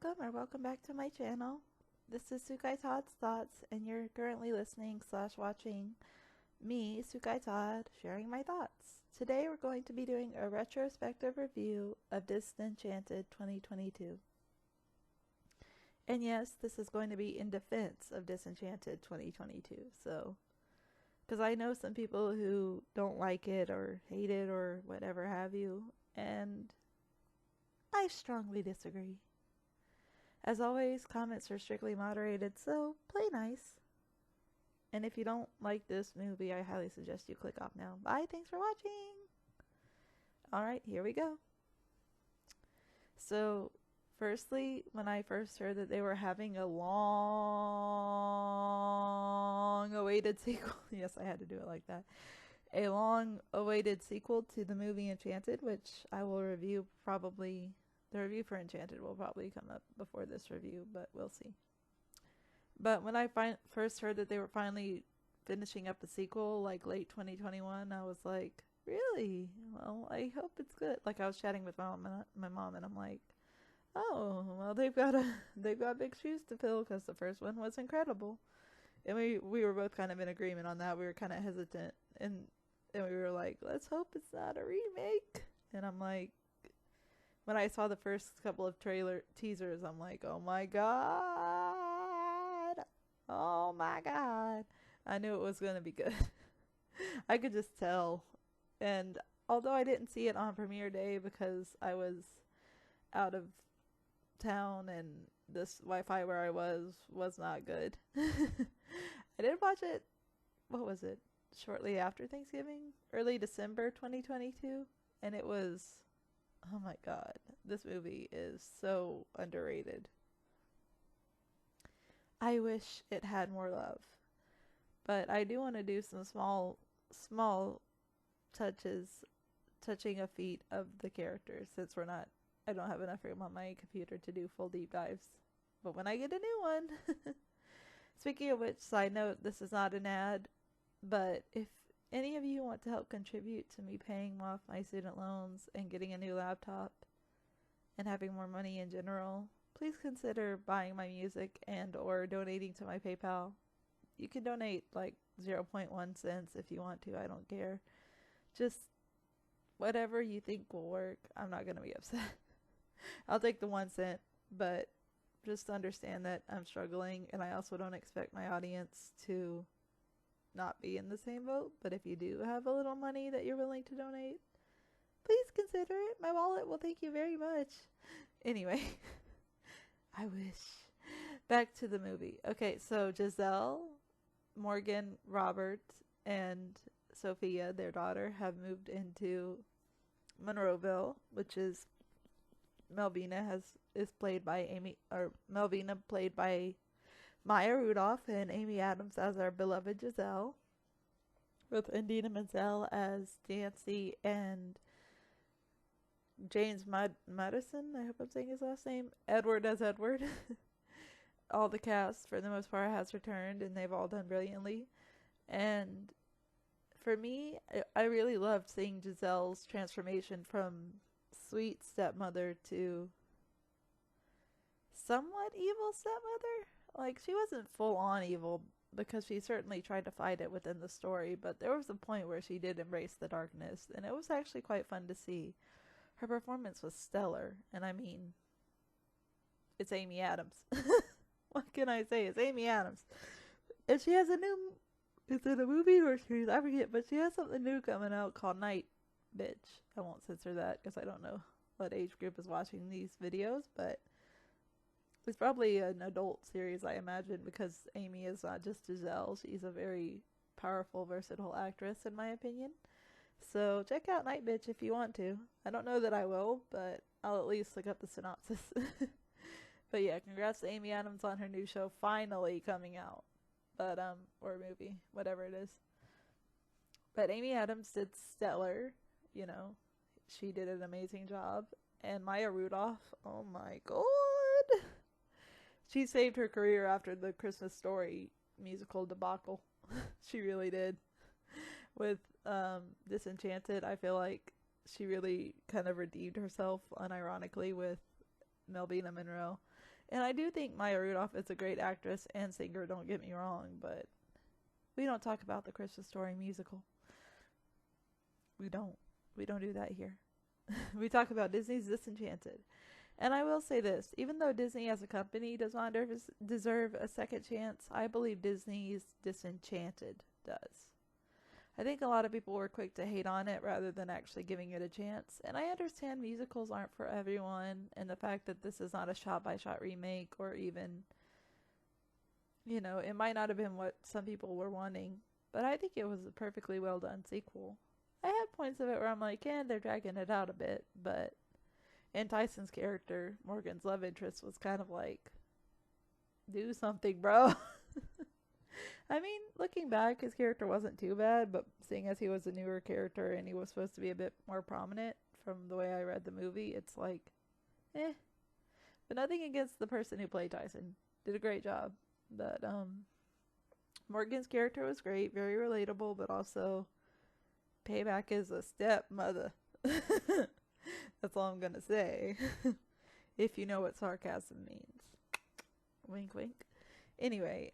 Welcome or welcome back to my channel. This is Sukai Todd's Thoughts, and you're currently listening / watching me, Sukai Todd, sharing my thoughts. Today we're going to be doing a retrospective review of Disenchanted 2022. And yes, this is going to be in defense of Disenchanted 2022, because I know some people who don't like it or hate it or whatever have you, and I strongly disagree. As always, comments are strictly moderated, so play nice. And if you don't like this movie, I highly suggest you click off now. Bye, thanks for watching! Alright, here we go. So, firstly, when I first heard that they were having a long-awaited sequel, yes, I had to do it like that, a long-awaited sequel to the movie Enchanted, which I will review probably. The review for Enchanted will probably come up before this review, but we'll see. But when I first heard that they were finally finishing up a sequel, like late 2021, I was like, really? Well, I hope it's good. Like, I was chatting with my mom, and I'm like, oh, well, they've got big shoes to fill, because the first one was incredible. And we were both kind of in agreement on that. We were kind of hesitant, and we were like, let's hope it's not a remake. And I'm like, when I saw the first couple of teasers, I'm like, oh my god. Oh my god. I knew it was going to be good. I could just tell. And although I didn't see it on premiere day because I was out of town and this Wi-Fi where I was not good. I did watch it, what was it, shortly after Thanksgiving? Early December 2022. And it was... oh my god, this movie is so underrated. I wish it had more love. But I do want to do some small touching a feet of the characters, since I don't have enough room on my computer to do full deep dives. But when I get a new one. Speaking of which, side note, this is not an ad, but if any of you want to help contribute to me paying off my student loans and getting a new laptop and having more money in general, please consider buying my music and or donating to my PayPal. You can donate like 0.1 cents if you want to. I don't care. Just whatever you think will work. I'm not going to be upset. I'll take the 1 cent, but just understand that I'm struggling, and I also don't expect my audience to not be in the same boat. But if you do have a little money that you're willing to donate, please consider it. My wallet will thank you very much. Anyway, I wish. Back to the movie. Okay, so Giselle, Morgan, Robert, and Sophia, their daughter, have moved into Monroeville, which is Melvina is played by Melvina played by Maya Rudolph, and Amy Adams as our beloved Giselle, with Indina Menzel as Nancy, and James Madison, I hope I'm saying his last name, Edward as Edward. All the cast, for the most part, has returned, and they've all done brilliantly. And for me, I really loved seeing Giselle's transformation from sweet stepmother to somewhat evil stepmother. Like, she wasn't full on evil, because she certainly tried to fight it within the story, but there was a point where she did embrace the darkness, and it was actually quite fun to see. Her performance was stellar, and I mean, it's Amy Adams. What can I say? It's Amy Adams. And she has a new, is it a movie or series? I forget, but she has something new coming out called Night Bitch. I won't censor that because I don't know what age group is watching these videos, but it's probably an adult series, I imagine, because Amy is not just Giselle. She's a very powerful, versatile actress, in my opinion. So check out Night Bitch if you want to. I don't know that I will, but I'll at least look up the synopsis. But yeah, congrats to Amy Adams on her new show finally coming out. But, or movie, whatever it is. But Amy Adams did stellar, you know. She did an amazing job. And Maya Rudolph, oh my god. She saved her career after the Christmas Story musical debacle. She really did. With Disenchanted, I feel like she really kind of redeemed herself unironically with Melvina Monroe. And I do think Maya Rudolph is a great actress and singer, don't get me wrong, but we don't talk about the Christmas Story musical. We don't. We don't do that here. We talk about Disney's Disenchanted. And I will say this, even though Disney as a company does not deserve a second chance, I believe Disney's Disenchanted does. I think a lot of people were quick to hate on it rather than actually giving it a chance. And I understand musicals aren't for everyone, and the fact that this is not a shot-by-shot remake, or even, you know, it might not have been what some people were wanting, but I think it was a perfectly well done sequel. I had points of it where I'm like, they're dragging it out a bit, but and Tyson's character, Morgan's love interest, was kind of like, do something, bro. I mean, looking back, his character wasn't too bad, but seeing as he was a newer character and he was supposed to be a bit more prominent from the way I read the movie, it's like, But nothing against the person who played Tyson. Did a great job. But Morgan's character was great, very relatable, but also Payback is a stepmother. That's all I'm gonna say. If you know what sarcasm means. Wink, wink. Anyway,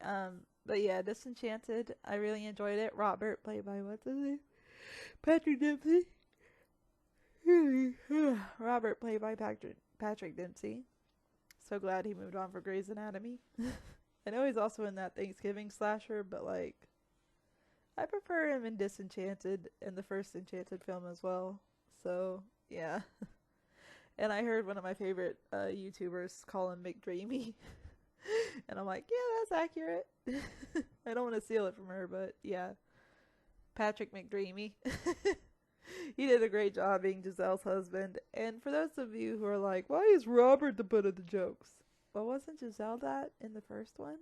but yeah, Disenchanted, I really enjoyed it. Robert, played by what's his name? Patrick Dempsey. Robert, played by Patrick Dempsey. So glad he moved on for Grey's Anatomy. I know he's also in that Thanksgiving slasher, but like, I prefer him in Disenchanted and the first Enchanted film as well. So, yeah. And I heard one of my favorite YouTubers call him McDreamy. And I'm like, yeah, that's accurate. I don't want to steal it from her, but yeah. Patrick McDreamy. He did a great job being Giselle's husband. And for those of you who are like, why is Robert the butt of the jokes? Well, wasn't Giselle that in the first one?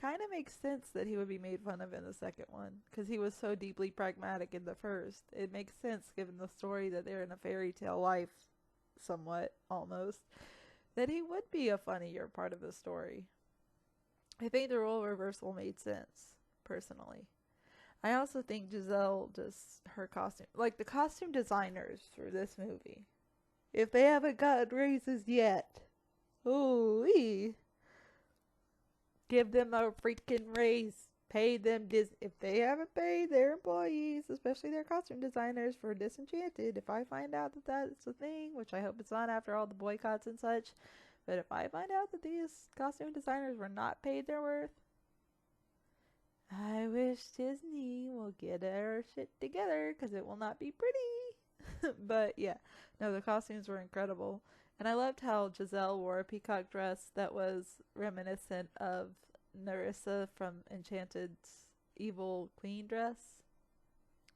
Kind of makes sense that he would be made fun of in the second one, because he was so deeply pragmatic in the first. It makes sense given the story that they're in a fairy tale life, somewhat, almost, that he would be a funnier part of the story. I think the role reversal made sense, personally. I also think Giselle, just her costume, like the costume designers for this movie, if they haven't gotten raises yet, ooh-wee, give them a freaking raise. Pay them if they haven't paid their employees, especially their costume designers for Disenchanted. If I find out that that's a thing, which I hope it's not after all the boycotts and such, but if I find out that these costume designers were not paid their worth, I wish Disney will get our shit together, because it will not be pretty. But yeah, no, the costumes were incredible. And I loved how Giselle wore a peacock dress that was reminiscent of Nerissa from Enchanted's evil queen dress.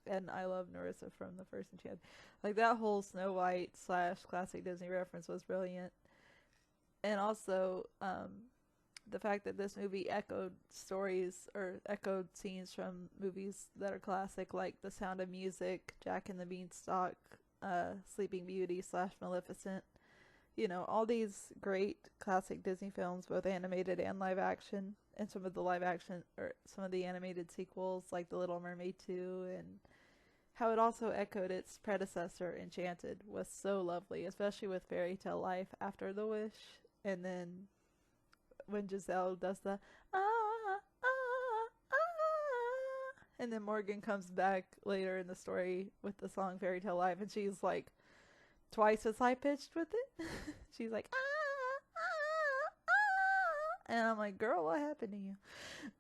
And I love Nerissa from the first Enchanted. Like, that whole Snow White / classic Disney reference was brilliant. And also, the fact that this movie echoed stories or echoed scenes from movies that are classic, like The Sound of Music, Jack and the Beanstalk, Sleeping Beauty / Maleficent. You know, all these great classic Disney films, both animated and live action, and some of the live action or some of the animated sequels like The Little Mermaid 2, and how it also echoed its predecessor Enchanted was so lovely, especially with Fairy Tale Life after the wish, and then when Giselle does the and then Morgan comes back later in the story with the song Fairy Tale Life, and she's like twice as high pitched with it. She's like and I'm like, girl, what happened to you?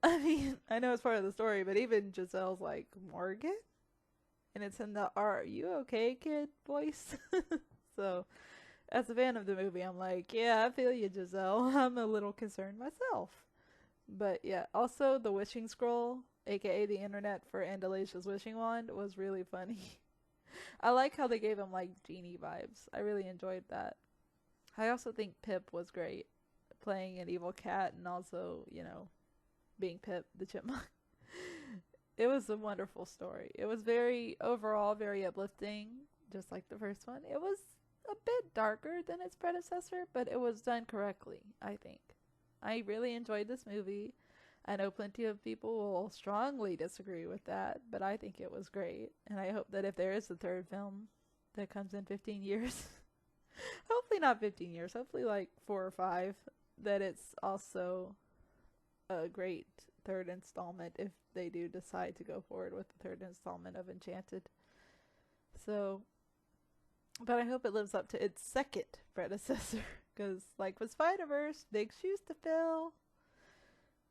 I mean, I know it's part of the story, but even Giselle's like, Morgan? And it's in the "Are you okay, kid?" voice. So as a fan of the movie, I'm like, yeah, I feel you, Giselle. I'm a little concerned myself. But yeah, also the wishing scroll, aka the internet for Andalasia's wishing wand, was really funny. I like how they gave him like genie vibes. I really enjoyed that. I also think Pip was great, playing an evil cat and also, you know, being Pip the chipmunk. It was a wonderful story. It was overall very uplifting, just like the first one. It was a bit darker than its predecessor, but it was done correctly, I think. I really enjoyed this movie. I know plenty of people will strongly disagree with that, but I think it was great. And I hope that if there is a third film that comes in 15 years, hopefully hopefully not 15 years, hopefully like 4 or 5, that it's also a great third installment if they do decide to go forward with the third installment of Enchanted. So, but I hope it lives up to its second predecessor, because like with Spider-Verse, big shoes to fill.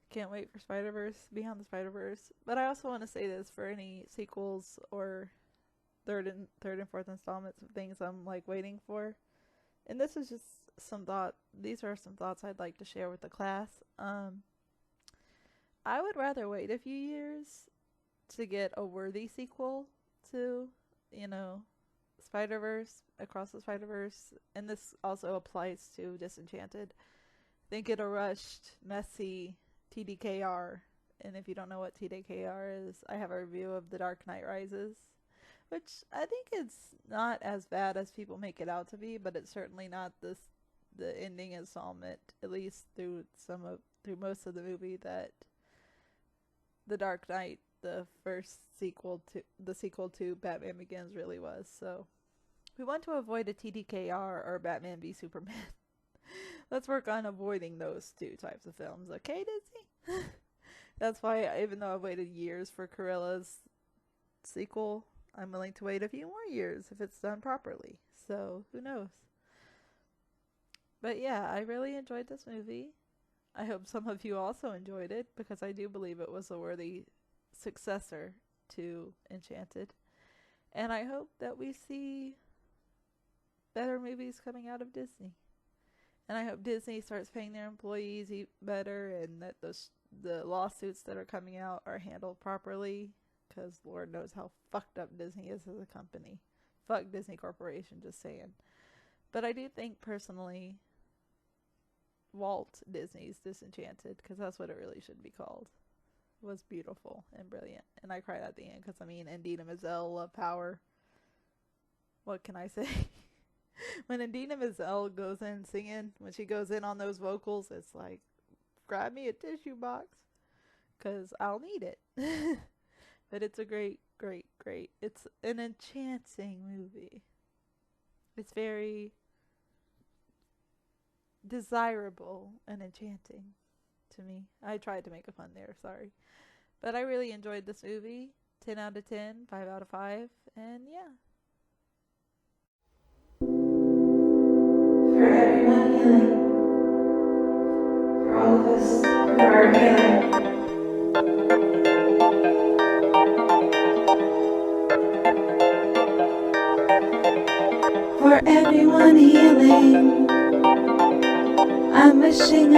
Can't wait for Spider-Verse, Beyond the Spider-Verse. But I also want to say this for any sequels or third and fourth installments of things I'm like waiting for. And this is just some thought. These are some thoughts I'd like to share with the class. I would rather wait a few years to get a worthy sequel to, Spider-Verse, Across the Spider-Verse, and this also applies to Disenchanted, than get a rushed, messy TDKR. And if you don't know what TDKR is, I have a review of The Dark Knight Rises, which I think it's not as bad as people make it out to be, but it's certainly not the ending installment, at least through most of the movie, that The Dark Knight, the sequel to Batman Begins, really was. So we want to avoid a TDKR or Batman v Superman. Let's work on avoiding those two types of films, okay, Disney? That's why, even though I've waited years for Cruella's sequel, I'm willing to wait a few more years if it's done properly. So, who knows? But yeah, I really enjoyed this movie. I hope some of you also enjoyed it, because I do believe it was a worthy successor to Enchanted. And I hope that we see better movies coming out of Disney. And I hope Disney starts paying their employees better, and that the lawsuits that are coming out are handled properly, because Lord knows how fucked up Disney is as a company. Fuck Disney Corporation, just saying. But I do think, personally, Walt Disney's Disenchanted, because that's what it really should be called, was beautiful and brilliant. And I cried at the end, because Indina Menzel, love power. What can I say? When Indina Menzel goes in singing, when she goes in on those vocals, it's like, grab me a tissue box, because I'll need it. But it's a great, great, great. It's an enchanting movie. It's very desirable and enchanting to me. I tried to make a pun there, sorry. But I really enjoyed this movie. 10 out of 10, 5 out of 5, and yeah. For everyone healing, for all of us who are healing. For everyone healing, I'm wishing